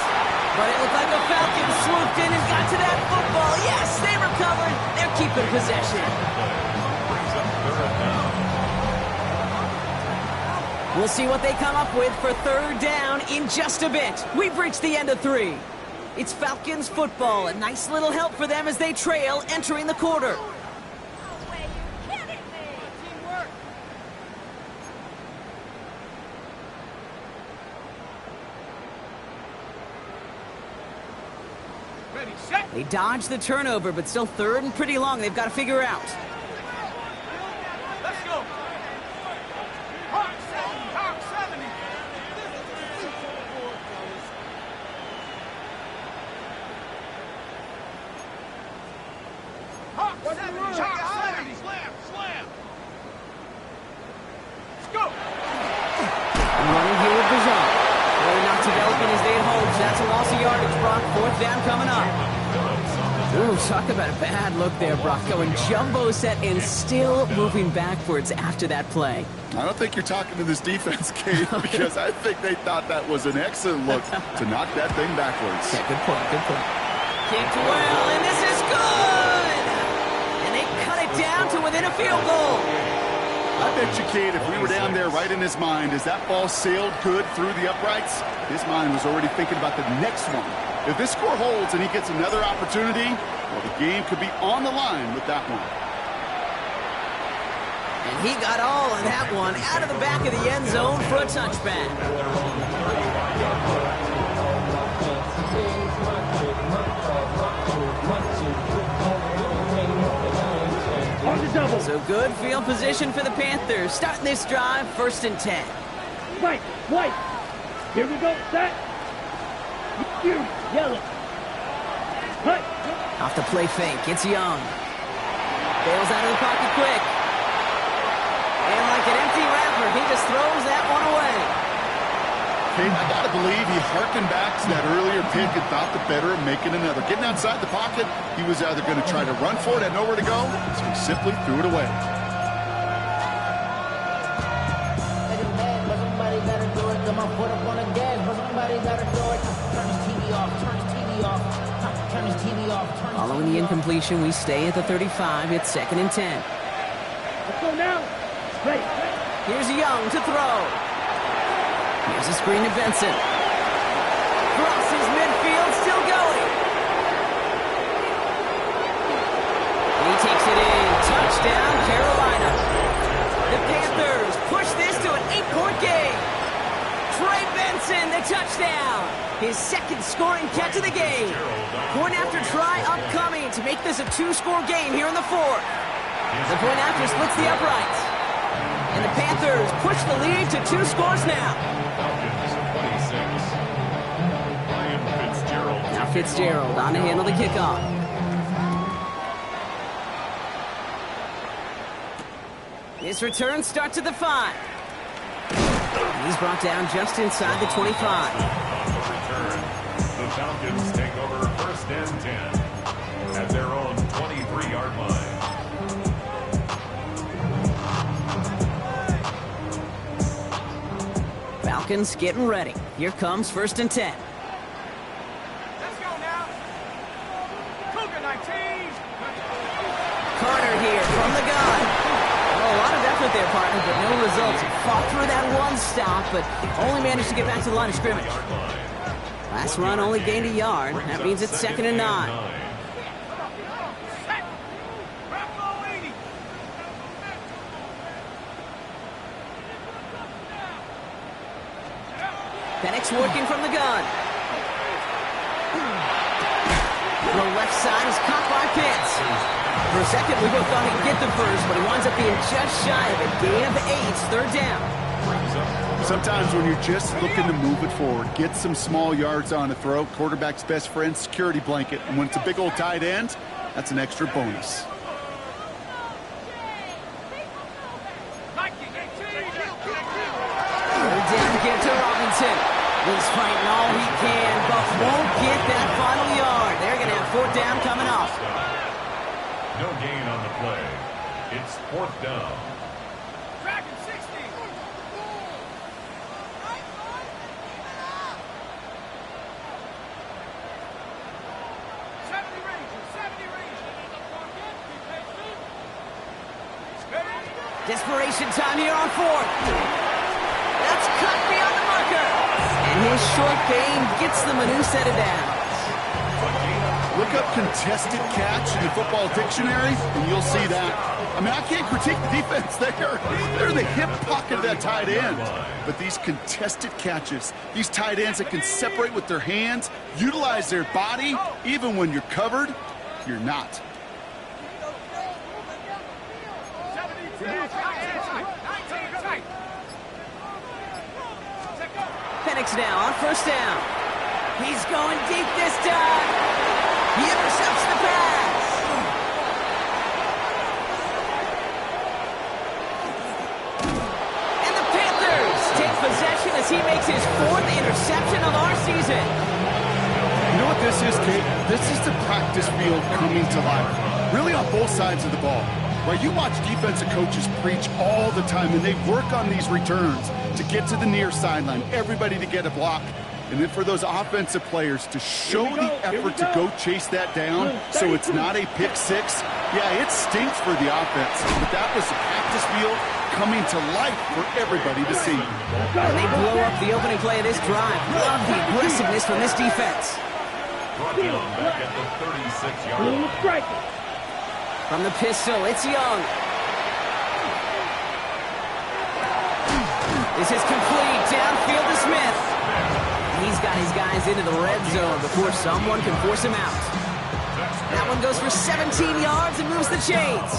[SPEAKER 2] But it looked like the Falcons swooped in and got to that football. Yes, they recovered. They're keeping possession. We'll see what they come up with for third down in just a bit. We've reached the end of 3. It's Falcons football. A nice little help for them as they trail entering the quarter.
[SPEAKER 1] Ready, set.
[SPEAKER 2] They dodge the turnover, but still third and pretty long. They've got to figure out.
[SPEAKER 1] Let's go. Hawk 70. Hawk 70. Hawk 70. Slam. Let's go.
[SPEAKER 2] And running here with Bijan. Really not developing as they had hoped. That's a loss of yardage, Brock. Fourth down coming up. Ooh, talk about a bad look there, Brock. Going jumbo set and still moving backwards after that play.
[SPEAKER 4] I don't think you're talking to this defense, Kate, because I think they thought that was an excellent look to knock that thing backwards.
[SPEAKER 2] Yeah, good point. Kicked well, and this is good! And they cut it down to within a field goal.
[SPEAKER 4] I bet you, Kate, if we were down there right in his mind, as that ball sailed good through the uprights, his mind was already thinking about the next one. If this score holds and he gets another opportunity, well, the game could be on the line with that one.
[SPEAKER 2] And he got all of that one out of the back of the end zone for a touchback. So good field position for the Panthers. Starting this drive, 1st and 10.
[SPEAKER 3] White. Here we go. Set. Yellow. Cut.
[SPEAKER 2] Off the play fake. It's Young. Bails out of the pocket quick. And like an empty wrapper, he just throws that one away.
[SPEAKER 4] Kate, I gotta believe he harkened back to that earlier pick and thought the better of making another. Getting outside the pocket, he was either going to try to run for it, had nowhere to go, so he simply threw it away.
[SPEAKER 2] Following the incompletion, we stay at the 35. It's 2nd and 10.
[SPEAKER 3] Let's go now. Right.
[SPEAKER 2] Here's Young to throw. Here's a screen to Benson. Crosses midfield, still going. He takes it in. Touchdown, Carolina. The Panthers push this to an 8-point game. Trey Benson, the touchdown. His 2nd scoring catch of the game. Point after try upcoming to make this a 2-score game here in the 4th. The point after splits the uprights. And the Panthers push the lead to 2 scores now. Now Fitzgerald on to handle the kickoff. His return starts at the 5. He's brought down just inside the 25.
[SPEAKER 5] The Falcons take over 1st and 10 at their own 23-yard line.
[SPEAKER 2] Falcons getting ready. Here comes 1st and 10.
[SPEAKER 1] Let's go now. Cougar 19.
[SPEAKER 2] Carter here from the gun. Oh, a lot of effort there, partner, but no results. He fought through that one stop, but only managed to get back to the line of scrimmage. Last run only gained a yard. That means it's 2nd and 9. Penix working from the gun. The left side is caught by Pitts. For a second, we both thought he'd get the first, but he winds up being just shy of a gain of 8, 3rd down.
[SPEAKER 4] Sometimes when you're just looking to move it forward, get some small yards on a throw, quarterback's best friend, security blanket. And when it's a big old tight end, that's an extra bonus.
[SPEAKER 2] Down again to Robinson. He's fighting all he can, but won't get that final yard. They're going to have 4th down coming off.
[SPEAKER 5] No gain on the play. It's 4th down.
[SPEAKER 1] Dragon 60. 70 Rangers. 70 Rangers.
[SPEAKER 2] Desperation time here on 4th. That's cut beyond the marker. And his short gain gets them a new set of downs.
[SPEAKER 4] Look up contested catch in the football dictionary, and you'll see that. I mean, I can't critique the defense there. They're the hip pocket of that tight end. But these contested catches, these tight ends that can separate with their hands, utilize their body, even when you're covered, you're not.
[SPEAKER 2] Penix now on 1st down. He's going deep this time. He intercepts the pass. And the Panthers take possession as he makes his 4th interception of our season.
[SPEAKER 4] You know what this is, Kate? This is the practice field coming to life. Really on both sides of the ball. Right, you watch defensive coaches preach all the time, and they work on these returns to get to the near sideline, everybody to get a block. And then for those offensive players to show the effort to go chase that down so it's not a pick six, yeah, it stinks for the offense. But that was practice field coming to life for everybody to see.
[SPEAKER 2] And they blow up the opening play of this drive. Love the aggressiveness from this defense.
[SPEAKER 5] Brought down back at the 36-yard line.
[SPEAKER 2] From the pistol, it's Young. This is complete. Downfield to Smith. He's got his guys into the red zone before someone can force him out. That one goes for 17 yards and moves the chains.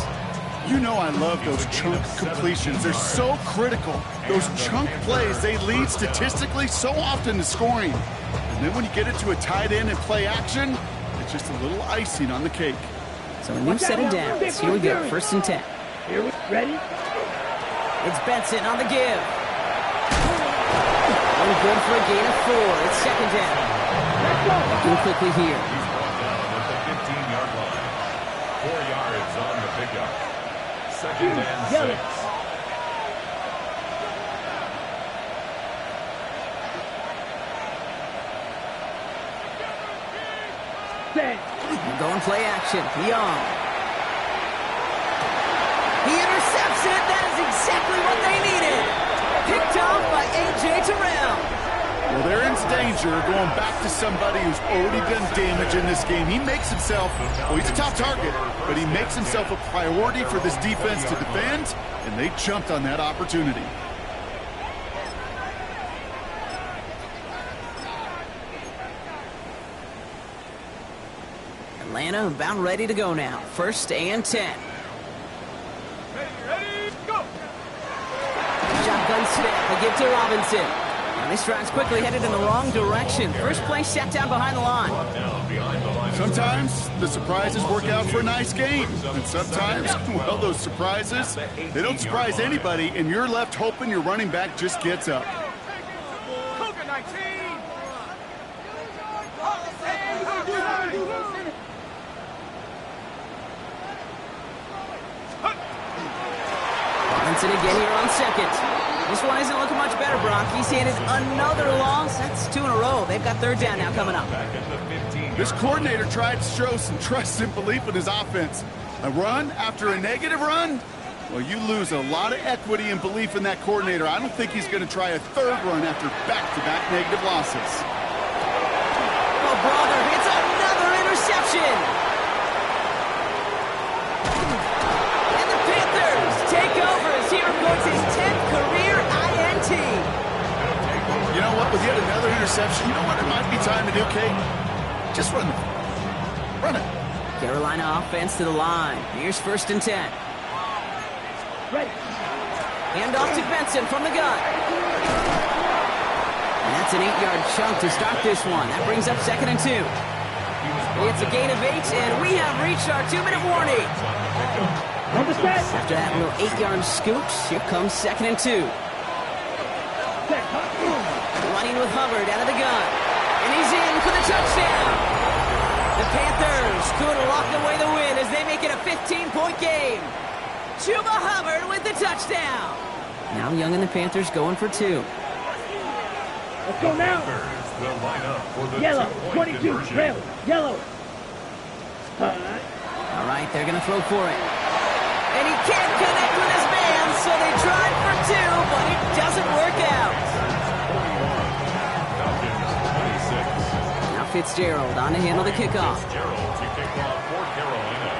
[SPEAKER 4] You know I love those chunk completions. They're so critical. Those chunk plays, they lead statistically so often to scoring. And then when you get it to a tight end and play action, it's just a little icing on the cake.
[SPEAKER 2] So a new set of downs. Here we go, 1st and 10.
[SPEAKER 3] Here we ready?
[SPEAKER 2] It's Benson on the give. And good for a gain of 4. It's 2nd down. Looking quickly here.
[SPEAKER 5] He's brought down at the 15-yard line. 4 yards on the pickup. 2nd and 6.
[SPEAKER 2] And going play action. Young. He intercepts it. That is exactly what they needed. Picked off by A.J. Terrell.
[SPEAKER 4] Well, they're in danger going back to somebody who's already done damage in this game. He makes himself, well, he's a top target, but he makes himself a priority for this defense to defend, and they jumped on that opportunity.
[SPEAKER 2] Atlanta about ready to go now. 1st and 10.
[SPEAKER 1] Ready, go!
[SPEAKER 2] Shotgun snap. They give to Robinson. And this drive's quickly headed in the wrong direction. First play set down behind the line.
[SPEAKER 4] Sometimes the surprises work out for a nice game. And sometimes, well, those surprises, they don't surprise anybody, and you're left hoping your running back just gets up.
[SPEAKER 1] Cougar 19!
[SPEAKER 2] Robinson again here on 2nd. This one isn't looking much better, Brock. He's handed another loss. That's 2 in a row. They've got 3rd down now coming up.
[SPEAKER 4] This coordinator tried to show some trust and belief in his offense. A run after a negative run? Well, you lose a lot of equity and belief in that coordinator. I don't think he's going to try a 3rd run after back-to-back negative losses.
[SPEAKER 2] Oh, brother, it's another interception. And the Panthers take over as he reports his 10th career INT.
[SPEAKER 4] You know what? With yet another interception, you know what it might be time to do, Kate? Just run it.
[SPEAKER 2] Carolina offense to the line. Here's 1st and 10.
[SPEAKER 3] Ready.
[SPEAKER 2] Hand off to Benson from the gun. And that's an 8-yard chunk to start this one. That brings up 2nd and 2. It's a gain of 8, and we have reached our 2-minute warning.
[SPEAKER 3] On the set.
[SPEAKER 2] After that little 8-yard scoop, here comes 2nd and 2. Running with Hubbard out of the gun. And he's in for the touchdown. The Panthers could lock away the win as they make it a 15-point game. Chuba Hubbard with the touchdown. Now Young and the Panthers going for 2.
[SPEAKER 3] Let's go now.
[SPEAKER 5] Will line up for the
[SPEAKER 3] Yellow.
[SPEAKER 5] 2-point
[SPEAKER 3] 22.
[SPEAKER 5] conversion.
[SPEAKER 3] Trail. Yellow.
[SPEAKER 2] All right, they're going to throw for it. And he can't connect with his man, so they tried for 2, but it doesn't work out.
[SPEAKER 5] Falcons 26.
[SPEAKER 2] Now Fitzgerald on to handle the kickoff.
[SPEAKER 5] Fitzgerald to kick off for Carolina.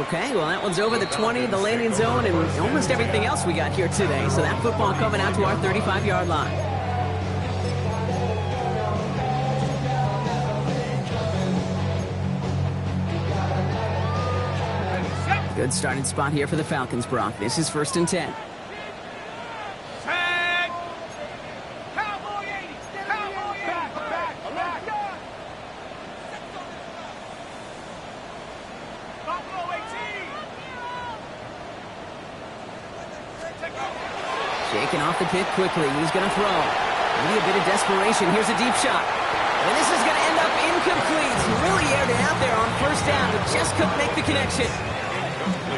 [SPEAKER 2] Okay, well, that one's over the 20, the landing zone, and almost everything else we got here today. So that football coming out to our 35-yard line. Good starting spot here for the Falcons, Brock. This is 1st and 10.
[SPEAKER 1] Tag! Cowboy 80! Cowboy 80! Back! Buffalo 18! Take over!
[SPEAKER 2] Shaking off the kick quickly. He's going to throw. Maybe a bit of desperation. Here's a deep shot. And this is going to end up incomplete. He really aired it out there on 1st down, but just couldn't make the connection.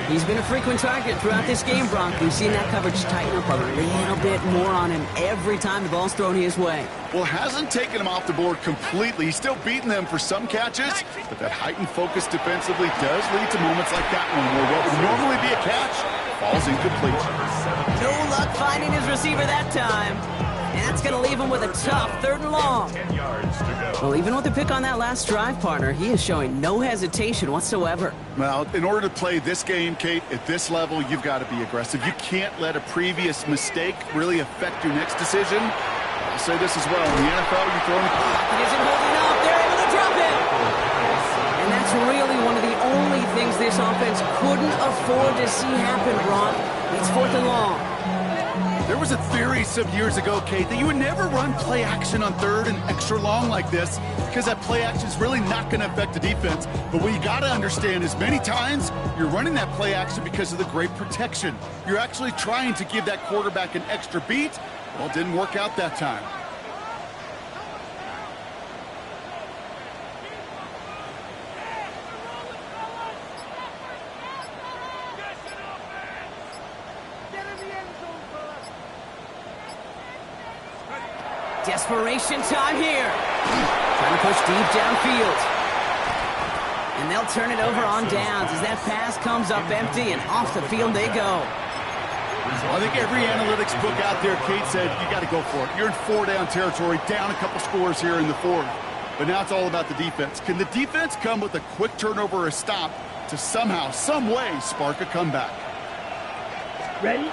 [SPEAKER 2] He's been a frequent target throughout this game, Brock. We've seen that coverage tighten up a little bit more on him every time the ball's thrown his way.
[SPEAKER 4] Well, hasn't taken him off the board completely. He's still beating them for some catches, but that heightened focus defensively does lead to moments like that one where what would normally be a catch falls incomplete.
[SPEAKER 2] No luck finding his receiver that time. And that's going to leave him with a tough 3rd and long.
[SPEAKER 5] 10 yards to go.
[SPEAKER 2] Well, even with the pick on that last drive, partner, he is showing no hesitation whatsoever.
[SPEAKER 4] Well, in order to play this game, Kate, at this level, you've got to be aggressive. You can't let a previous mistake really affect your next decision. I'll say this as well. In the NFL, you throw him.
[SPEAKER 2] It isn't holding up. They're able to drop it. And that's really one of the only things this offense couldn't afford to see happen, Brock. It's 4th and long.
[SPEAKER 4] There was a theory some years ago, Kate, that you would never run play action on 3rd and extra long like this because that play action is really not going to affect the defense. But what you got to understand is many times you're running that play action because of the great protection. You're actually trying to give that quarterback an extra beat. Well, it didn't work out that time.
[SPEAKER 2] Desperation time here. Trying to push deep downfield. And they'll turn it over on downs as that pass comes up empty and off the field they go.
[SPEAKER 4] I think every analytics book out there, Kate, said you got to go for it. You're in 4-down territory, down a couple scores here in the 4th. But now it's all about the defense. Can the defense come with a quick turnover or a stop to somehow, some way, spark a comeback?
[SPEAKER 3] Ready?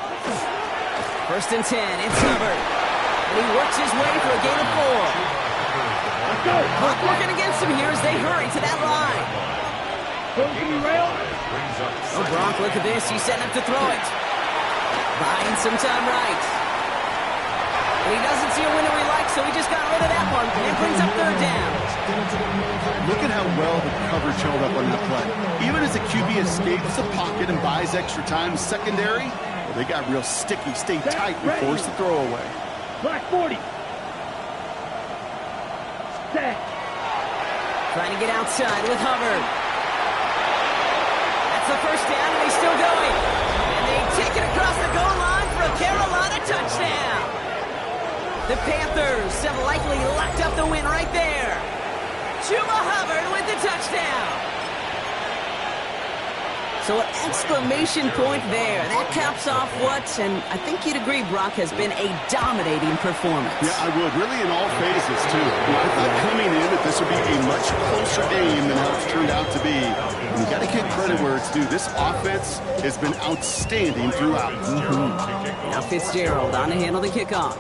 [SPEAKER 2] 1st and 10. It's Hubbard. And he works his way for a gain of 4.
[SPEAKER 3] Let's go.
[SPEAKER 2] Clock working against him here as they hurry to that line.
[SPEAKER 3] Close to the rail.
[SPEAKER 2] Oh, Brock, look at this. He's setting up to throw it. Buying some time right. And he doesn't see a window he likes, so he just got rid of that one. And it brings up 3rd down.
[SPEAKER 4] Look at how well the coverage held up on that play. Even as the QB escapes the pocket and buys extra time secondary, well, they got real sticky, stayed tight, and forced the throw away.
[SPEAKER 3] Black 40. Set.
[SPEAKER 2] Trying to get outside with Hubbard. That's the 1st down, and he's still going. And they take it across the goal line for a Carolina touchdown. The Panthers have likely locked up the win right there. Chuba Hubbard with the touchdown. So an exclamation point there. That caps off what, and I think you'd agree, Brock, has been a dominating performance.
[SPEAKER 4] Yeah, I would. Really in all phases, too. I thought coming in that this would be a much closer game than how it's turned out to be. And you got to give credit where it's due. This offense has been outstanding throughout.
[SPEAKER 2] Now Fitzgerald on to handle the kickoff.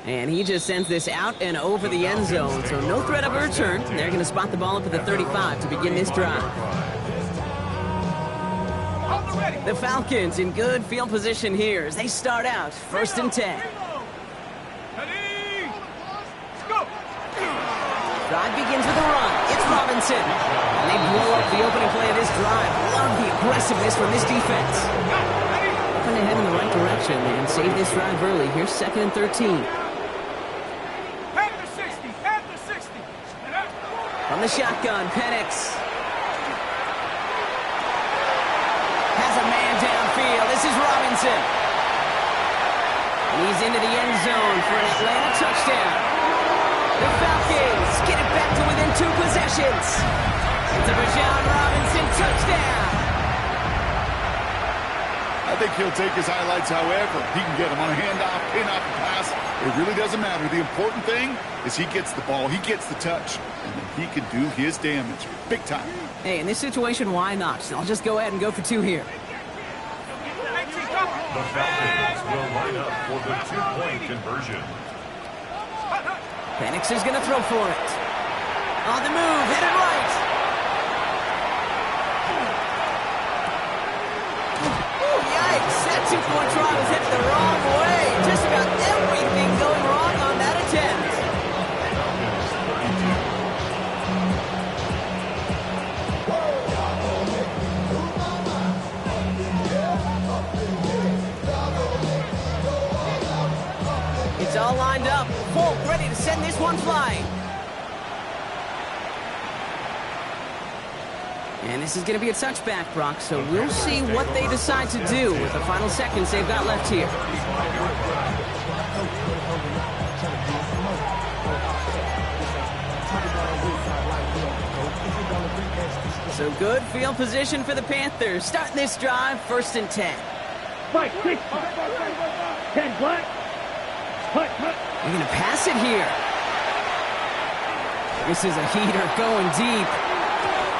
[SPEAKER 2] And he just sends this out and over the end zone, so no threat of a return. They're going to spot the ball up at the 35 to begin this drive. The Falcons in good field position here as they start out 1st and 10. Drive begins with a run. It's Robinson. And they blow up the opening play of this drive. Love the aggressiveness from this defense. Trying to head in the right direction and save this drive early. Here's 2nd and 13. From the shotgun, Penix has a man downfield. This is Robinson. And he's into the end zone for an Atlanta touchdown. The Falcons get it back to within 2 possessions. It's a Bijan Robinson touchdown.
[SPEAKER 4] I think he'll take his highlights however he can get them on a handoff, pin-off, and pass. It really doesn't matter. The important thing is he gets the ball, he gets the touch, and then he can do his damage big time.
[SPEAKER 2] Hey, in this situation, why not? So I'll just go ahead and go for 2 here.
[SPEAKER 5] The Falcons will line up for the 2-point conversion.
[SPEAKER 2] Penix is going to throw for it. On the move, headed right. Ooh, yikes. That 2-point try was hit the wrong way. Just about everything going wrong on that attempt. It's all lined up. Folk ready to send this one flying. And this is going to be a touchback, Brock, so we'll see what they decide to do with the final seconds they've got left here. So good field position for the Panthers. Starting this drive, 1st and 10.
[SPEAKER 3] Fight, 6, 10, black. Hut.
[SPEAKER 2] They're going to pass it here. This is a heater going deep.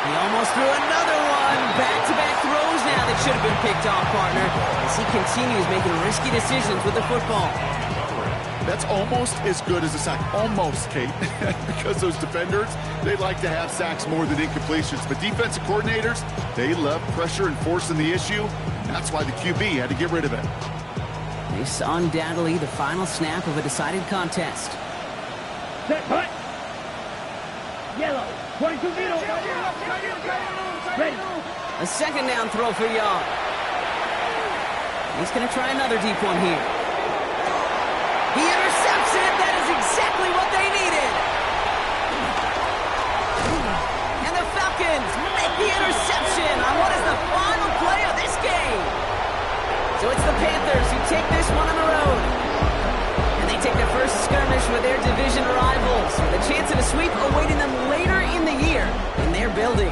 [SPEAKER 2] He almost threw another one. Back-to-back throws now that should have been picked off, partner, as he continues making risky decisions with the football.
[SPEAKER 4] That's almost as good as a sack. Almost, Kate. Because those defenders, they like to have sacks more than incompletions. But defensive coordinators, they love pressure and forcing the issue. That's why the QB had to get rid of it.
[SPEAKER 2] This undoubtedly the final snap of a decided contest.
[SPEAKER 3] Set, hut. Yellow. 22 middle. Ready.
[SPEAKER 2] A 2nd down throw for Young. He's going to try another deep one here. He intercepts it. That is exactly what they needed. And the Falcons make the interception on what is the final play of this game. So it's the Panthers who take this one on the road. And they take their first skirmish with their division rivals, with a chance at a sweep awaiting them later in the year in their building.